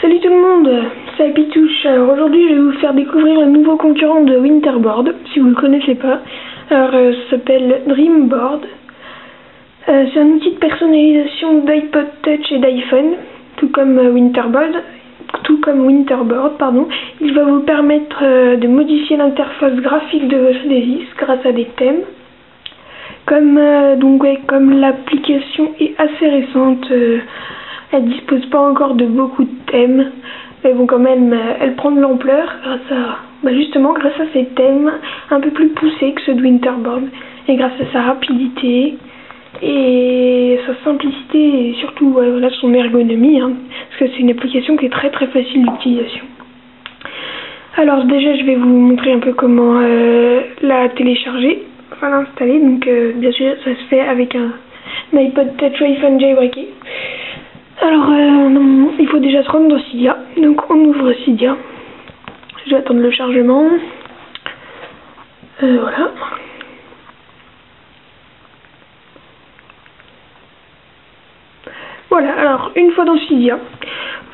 Salut tout le monde, c'est Pitouche. Alors aujourd'hui je vais vous faire découvrir le nouveau concurrent de Winterboard, si vous ne le connaissez pas. Alors ça s'appelle Dreamboard. C'est un outil de personnalisation d'iPod Touch et d'iPhone, tout comme Winterboard. Il va vous permettre de modifier l'interface graphique de votre device grâce à des thèmes. Comme l'application est assez récente, elle dispose pas encore de beaucoup de thèmes, mais bon, quand même, elle prend de l'ampleur grâce à ces thèmes un peu plus poussés que ceux de Winterboard, et grâce à sa rapidité et sa simplicité et surtout son ergonomie, parce que c'est une application qui est très très facile d'utilisation. Alors déjà, je vais vous montrer un peu comment la télécharger, enfin l'installer. Donc bien sûr, ça se fait avec un iPod Touch ou iPhone jailbreaké. Alors, il faut déjà se rendre dans Cydia. Donc, on ouvre Cydia. Je vais attendre le chargement. Voilà. Voilà, alors, une fois dans Cydia,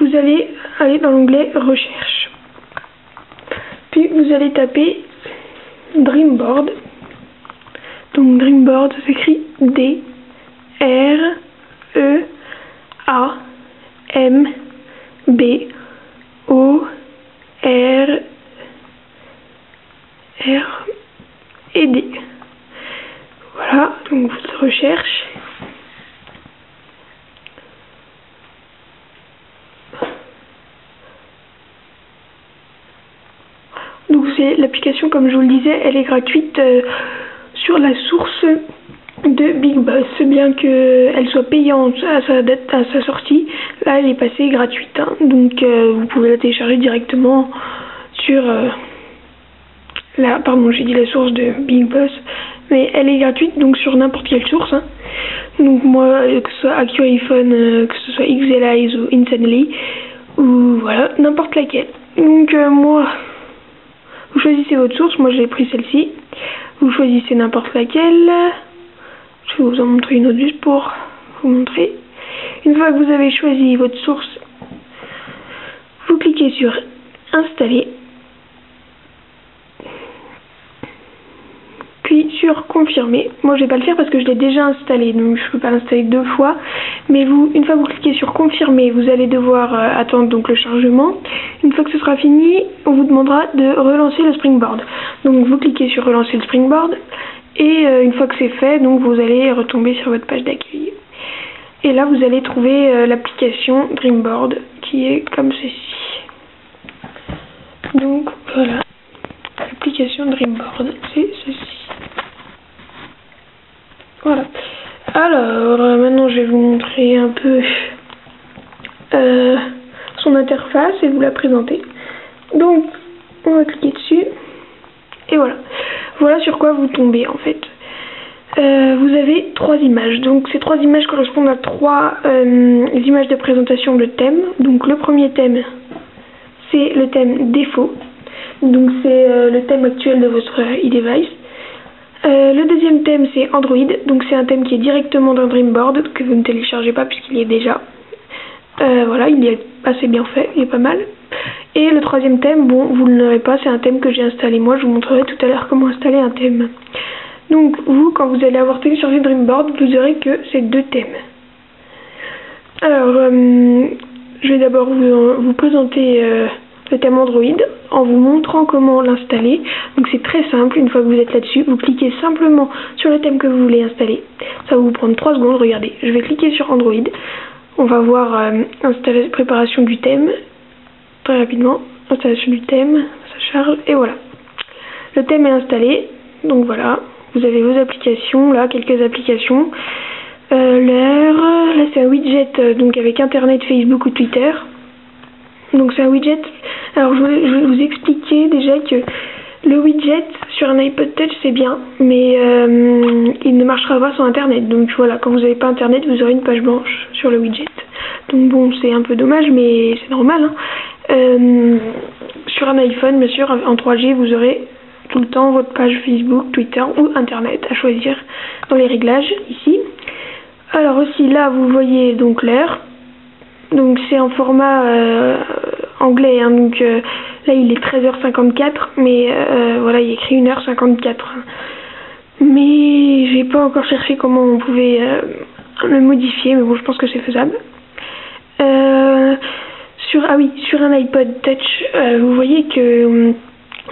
vous allez aller dans l'onglet Recherche. Puis, vous allez taper Dreamboard. Donc, Dreamboard, ça s'écrit D-R-E-A-M-B-O-R-D. Voilà, donc vous recherchez. Donc c'est l'application, comme je vous le disais, elle est gratuite sur la source de Big Boss, bien qu'elle soit payante à sa sortie. Là elle est passée gratuite, donc vous pouvez la télécharger directement sur la source de Big Boss, mais elle est gratuite donc sur n'importe quelle source, donc moi, que ce soit AccuiPhone, que ce soit XLIze ou Insanely, ou voilà, n'importe laquelle. Donc moi, vous choisissez votre source. Moi j'ai pris celle-ci. Vous choisissez n'importe laquelle. Je vais vous en montrer une autre juste pour vous montrer. Une fois que vous avez choisi votre source, vous cliquez sur Installer, puis sur Confirmer. Moi je vais pas le faire parce que je l'ai déjà installé, donc je peux pas l'installer deux fois. Mais une fois que vous cliquez sur Confirmer, vous allez devoir attendre donc le chargement. Une fois que ce sera fini, on vous demandera de relancer le Springboard. Donc vous cliquez sur Relancer le Springboard. Et une fois que c'est fait, donc vous allez retomber sur votre page d'accueil. Et là, vous allez trouver l'application Dreamboard qui est comme ceci. Donc voilà, l'application Dreamboard, c'est ceci. Voilà. Alors, maintenant, je vais vous montrer un peu son interface et vous la présenter. Donc, on va cliquer dessus. Et voilà. Voilà sur quoi vous tombez en fait. Vous avez trois images. Donc ces trois images correspondent à trois images de présentation de thème. Donc le premier thème, c'est le thème défaut. Donc c'est le thème actuel de votre e-device. Le deuxième thème, c'est Android. Donc c'est un thème qui est directement dans Dreamboard, que vous ne téléchargez pas puisqu'il y est déjà. Voilà, il est assez bien fait, il est pas mal. Et le troisième thème, bon, vous ne l'aurez pas, c'est un thème que j'ai installé moi. Je vous montrerai tout à l'heure comment installer un thème. Donc vous, quand vous allez avoir téléchargé Dreamboard, vous aurez que ces deux thèmes. Alors, je vais d'abord vous présenter le thème Android en vous montrant comment l'installer. Donc c'est très simple. Une fois que vous êtes là-dessus, vous cliquez simplement sur le thème que vous voulez installer. Ça va vous prendre 3 secondes. Regardez, je vais cliquer sur Android. On va voir préparation du thème. Très rapidement, installation du thème, ça charge, et voilà. Le thème est installé, donc voilà, vous avez vos applications, là, quelques applications. Là c'est un widget, donc avec Internet, Facebook ou Twitter. Donc c'est un widget, alors je vais vous expliquer déjà que le widget sur un iPod Touch c'est bien, mais il ne marchera pas sans Internet. Donc voilà, quand vous n'avez pas Internet, vous aurez une page blanche sur le widget. Donc bon, c'est un peu dommage, mais c'est normal. Sur un iPhone, bien sûr, en 3G, vous aurez tout le temps votre page Facebook, Twitter ou Internet à choisir dans les réglages ici. Alors aussi là, vous voyez donc l'heure. Donc c'est en format anglais, hein, donc là il est 13h54, mais voilà, il est écrit 1h54. Mais j'ai pas encore cherché comment on pouvait le modifier, mais bon, je pense que c'est faisable. Sur un iPod Touch, vous voyez que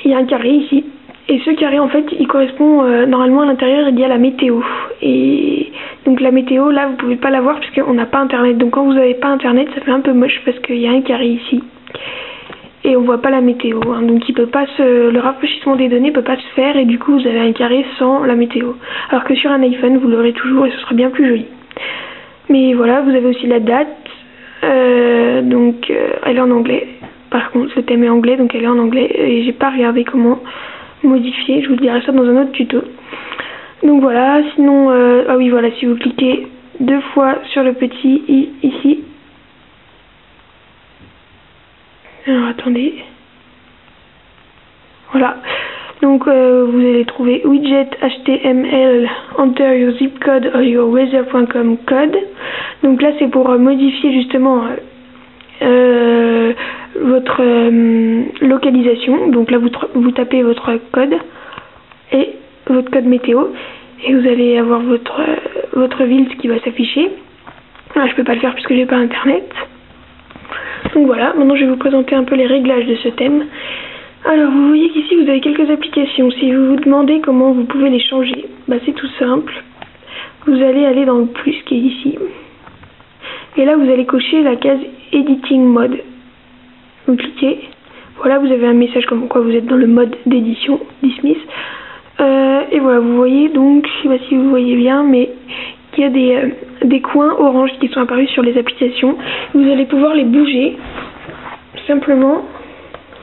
il y a un carré ici. Et ce carré, en fait, il correspond normalement à l'intérieur, il y a la météo. Et donc la météo, là, vous pouvez pas la voir puisqu'on n'a pas Internet. Donc quand vous n'avez pas Internet, ça fait un peu moche parce qu'il y a un carré ici. Et on voit pas la météo. Hein. Donc le rafraîchissement des données peut pas se faire et du coup, vous avez un carré sans la météo. Alors que sur un iPhone, vous l'aurez toujours et ce sera bien plus joli. Mais voilà, vous avez aussi la date. Donc elle est en anglais. Par contre, le thème est anglais, donc elle est en anglais. Et j'ai pas regardé comment modifier, je vous dirai ça dans un autre tuto. Donc voilà, sinon, ah oui voilà, si vous cliquez 2 fois sur le petit i ici. Alors attendez. Voilà. Donc vous allez trouver widget HTML enter your zip code or your weather.com code. Donc là c'est pour modifier justement votre localisation. Donc là vous tapez votre code et votre code météo et vous allez avoir votre ville qui va s'afficher. Là je peux pas le faire puisque j'ai pas internet. Donc voilà, maintenant je vais vous présenter un peu les réglages de ce thème. Alors vous voyez qu'ici vous avez quelques applications. Si vous vous demandez comment vous pouvez les changer, bah c'est tout simple. Vous allez aller dans le plus qui est ici. Et là vous allez cocher la case Editing Mode. Vous cliquez. Voilà, vous avez un message comme quoi vous êtes dans le mode d'édition, Dismiss. Et voilà, vous voyez donc, je sais pas si vous voyez bien, mais il y a des coins orange qui sont apparus sur les applications. Vous allez pouvoir les bouger. Simplement,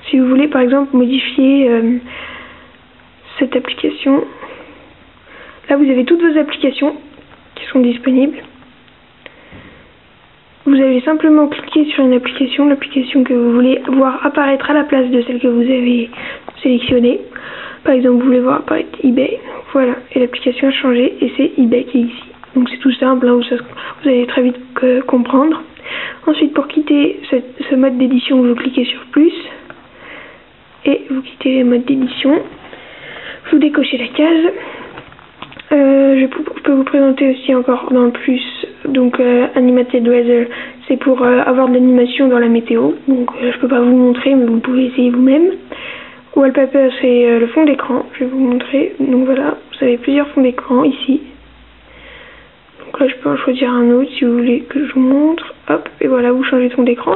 si vous voulez par exemple modifier cette application, là vous avez toutes vos applications qui sont disponibles. Vous allez simplement cliquer sur une application, l'application que vous voulez voir apparaître à la place de celle que vous avez sélectionnée. Par exemple, vous voulez voir apparaître eBay. Voilà, et l'application a changé et c'est eBay qui est ici. Donc c'est tout simple, hein, vous allez très vite comprendre. Ensuite, pour quitter ce mode d'édition, vous cliquez sur plus et vous quittez le mode d'édition. Vous décochez la case. Je peux vous présenter aussi encore dans le plus. Donc Animated Weather, c'est pour avoir de l'animation dans la météo. Donc je peux pas vous montrer, mais vous pouvez essayer vous-même. Wallpaper, c'est le fond d'écran. Je vais vous montrer. Donc voilà, vous avez plusieurs fonds d'écran ici. Donc là, je peux en choisir un autre si vous voulez que je vous montre. Hop, et voilà, vous changez de fond d'écran.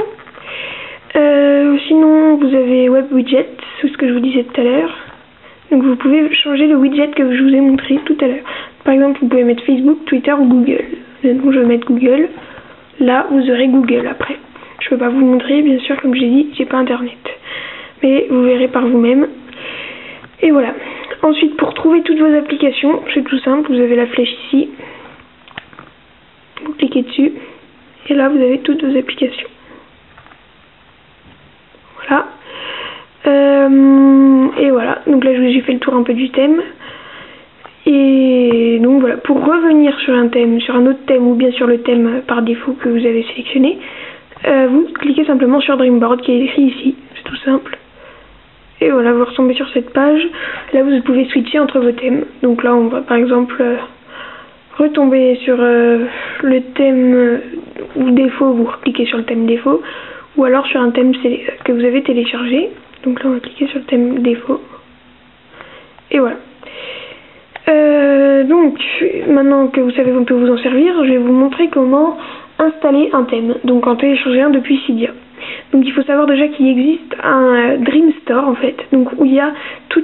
Sinon, vous avez Web Widget, c'est ce que je vous disais tout à l'heure. Donc vous pouvez changer le widget que je vous ai montré tout à l'heure. Par exemple, vous pouvez mettre Facebook, Twitter ou Google. Donc je vais mettre Google. Là, vous aurez Google après. Je peux pas vous montrer, bien sûr, comme j'ai dit, j'ai pas internet. Mais vous verrez par vous-même. Et voilà. Ensuite, pour trouver toutes vos applications, c'est tout simple. Vous avez la flèche ici. Vous cliquez dessus. Et là, vous avez toutes vos applications. Voilà. Et voilà. Donc là, j'ai fait le tour un peu du thème. Et donc voilà. Pour revenir sur un thème, sur un autre thème, ou bien sur le thème par défaut que vous avez sélectionné, vous cliquez simplement sur Dreamboard qui est écrit ici. C'est tout simple. Et voilà, vous retombez sur cette page. Là, vous pouvez switcher entre vos thèmes. Donc là, on va par exemple retomber sur le thème ou défaut, vous cliquez sur le thème défaut, ou alors sur un thème que vous avez téléchargé. Donc là, on va cliquer sur le thème défaut. Et voilà. Donc, maintenant que vous savez qu'on peut vous en servir, je vais vous montrer comment installer un thème. Donc, en télécharger un depuis Cydia. Donc il faut savoir déjà qu'il existe un Dream Store en fait, donc où il y a tous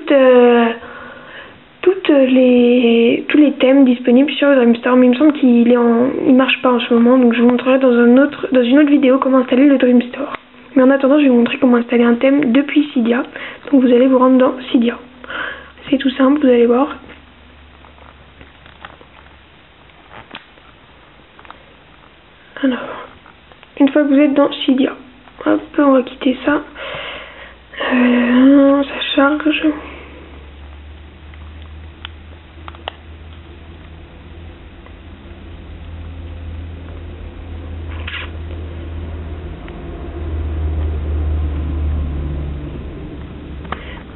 les thèmes disponibles sur le Dream Store, mais il me semble qu'il marche pas en ce moment, donc je vous montrerai dans une autre vidéo comment installer le Dream Store. Mais en attendant, je vais vous montrer comment installer un thème depuis Cydia. Donc vous allez vous rendre dans Cydia. C'est tout simple, vous allez voir. Alors, une fois que vous êtes dans Cydia, hop, on va quitter ça. Ça charge.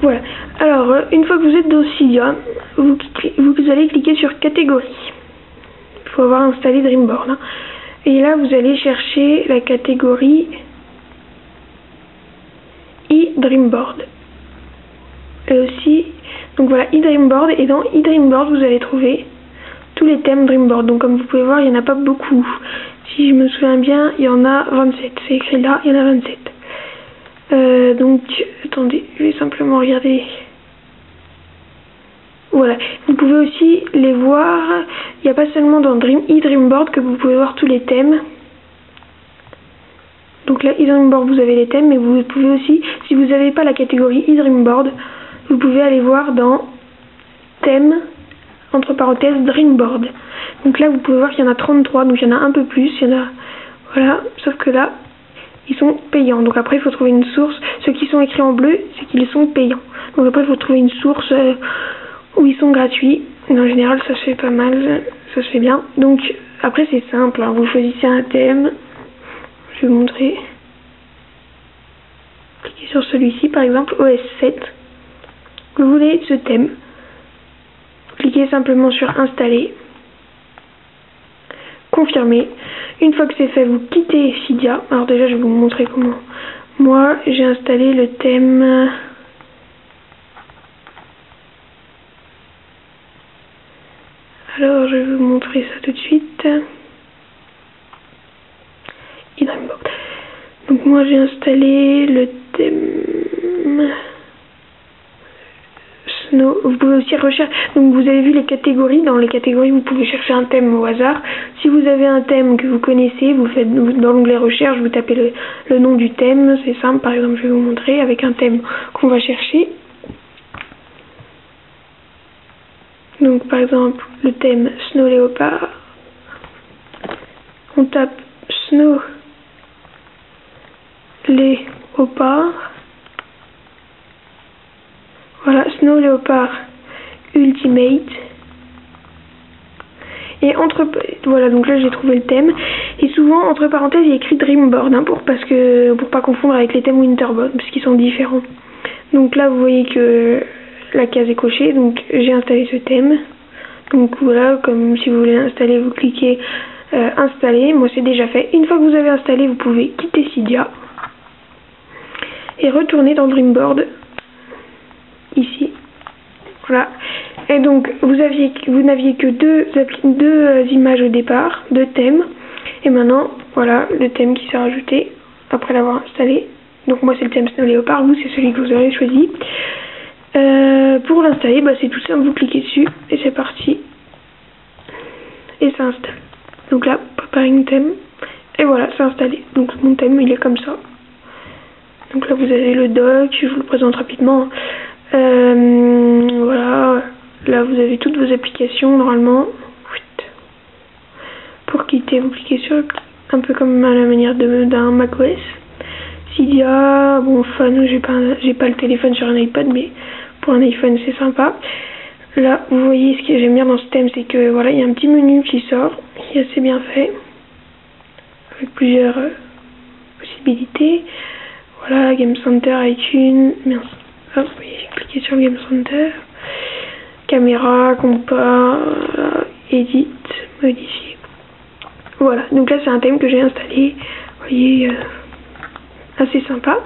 Voilà. Alors, une fois que vous êtes dans Cydia, vous allez cliquer sur catégorie. Il faut avoir installé Dreamboard. Hein. Et là, vous allez chercher la catégorie eDreamboard. Et aussi, donc voilà, eDreamboard. Et dans eDreamboard, vous allez trouver tous les thèmes Dreamboard. Donc comme vous pouvez voir, il n'y en a pas beaucoup. Si je me souviens bien, il y en a 27. C'est écrit là, il y en a 27. Donc, attendez, je vais simplement regarder. Voilà, vous pouvez aussi les voir. Il n'y a pas seulement dans eDreamboard que vous pouvez voir tous les thèmes. Donc là, eDreamboard, vous avez les thèmes, mais vous pouvez aussi, si vous n'avez pas la catégorie eDreamboard, vous pouvez aller voir dans thèmes, entre parenthèses, Dreamboard. Donc là, vous pouvez voir qu'il y en a 33, donc il y en a un peu plus. Il y en a, voilà, sauf que là, ils sont payants. Donc après, il faut trouver une source. Ceux qui sont écrits en bleu, c'est qu'ils sont payants. Donc après, il faut trouver une source où ils sont gratuits. Et en général, ça se fait pas mal, ça se fait bien. Donc après, c'est simple. Hein. Vous choisissez un thème. Je vais vous montrer. Cliquez sur celui-ci, par exemple, OS7. Vous voulez ce thème. Cliquez simplement sur Installer. Confirmer. Une fois que c'est fait, vous quittez Cydia. Alors déjà, je vais vous montrer comment. Moi, j'ai installé le thème. Alors, je vais vous montrer ça tout de suite. eDreamboard. Donc moi, j'ai installé le thème Snow. Vous pouvez aussi rechercher. Donc vous avez vu les catégories. Dans les catégories, vous pouvez chercher un thème au hasard. Si vous avez un thème que vous connaissez, vous faites dans l'onglet recherche, vous tapez le nom du thème. C'est simple. Par exemple, je vais vous montrer avec un thème qu'on va chercher. Donc par exemple, le thème Snow Léopard. On tape Snow Léopard. Voilà, Snow Léopard Ultimate. Et voilà, donc là j'ai trouvé le thème. Et souvent, entre parenthèses, il y a écrit Dreamboard, hein, pour pas confondre avec les thèmes Winterboard, parce qu'ils sont différents. Donc là, vous voyez que la case est cochée, donc j'ai installé ce thème. Donc voilà, comme si vous voulez l'installer, vous cliquez installer. Moi, c'est déjà fait. Une fois que vous avez installé, vous pouvez quitter Cydia et retourner dans Dreamboard. Ici, voilà. Et donc vous n'aviez que deux images au départ, deux thèmes, et maintenant voilà le thème qui s'est rajouté après l'avoir installé. Donc moi c'est le thème Snow Léopard, vous c'est celui que vous aurez choisi. Pour l'installer, c'est tout simple, vous cliquez dessus et c'est parti, et ça installe. Donc là, preparing thème, et voilà, c'est installé. Donc mon thème il est comme ça. Donc là vous avez le doc, je vous le présente rapidement. Voilà, là vous avez toutes vos applications normalement. Pour quitter, vous cliquez sur un peu comme à la manière d'un macOS. Cydia, bon, Phone, j'ai pas le téléphone sur un iPad, mais pour un iPhone c'est sympa. Là, vous voyez, ce que j'aime bien dans ce thème, c'est que voilà, il y a un petit menu qui sort, qui est assez bien fait, avec plusieurs possibilités. Voilà, Game Center, iTunes, merci. Hop, vous voyez, j'ai cliqué sur Game Center, caméra, compas, edit, modifier. Voilà, donc là c'est un thème que j'ai installé, vous voyez, assez sympa.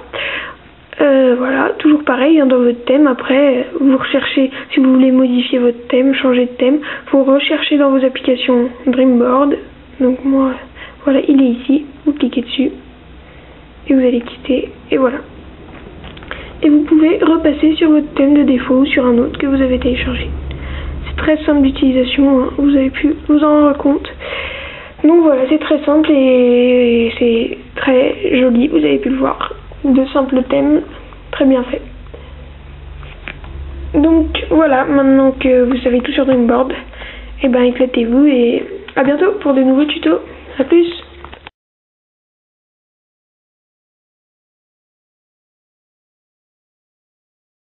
Voilà, toujours pareil, hein, dans votre thème, après vous recherchez, si vous voulez modifier votre thème, changer de thème, vous recherchez dans vos applications Dreamboard. Donc moi, voilà, il est ici, vous cliquez dessus, et vous allez quitter, et voilà. Et vous pouvez repasser sur votre thème de défaut ou sur un autre que vous avez téléchargé. C'est très simple d'utilisation, hein, vous avez pu vous en rendre compte. Donc voilà, c'est très simple et c'est très joli, vous avez pu le voir. De simples thèmes, très bien fait. Donc voilà, maintenant que vous savez tout sur Dreamboard, et éclatez-vous et à bientôt pour de nouveaux tutos. A plus!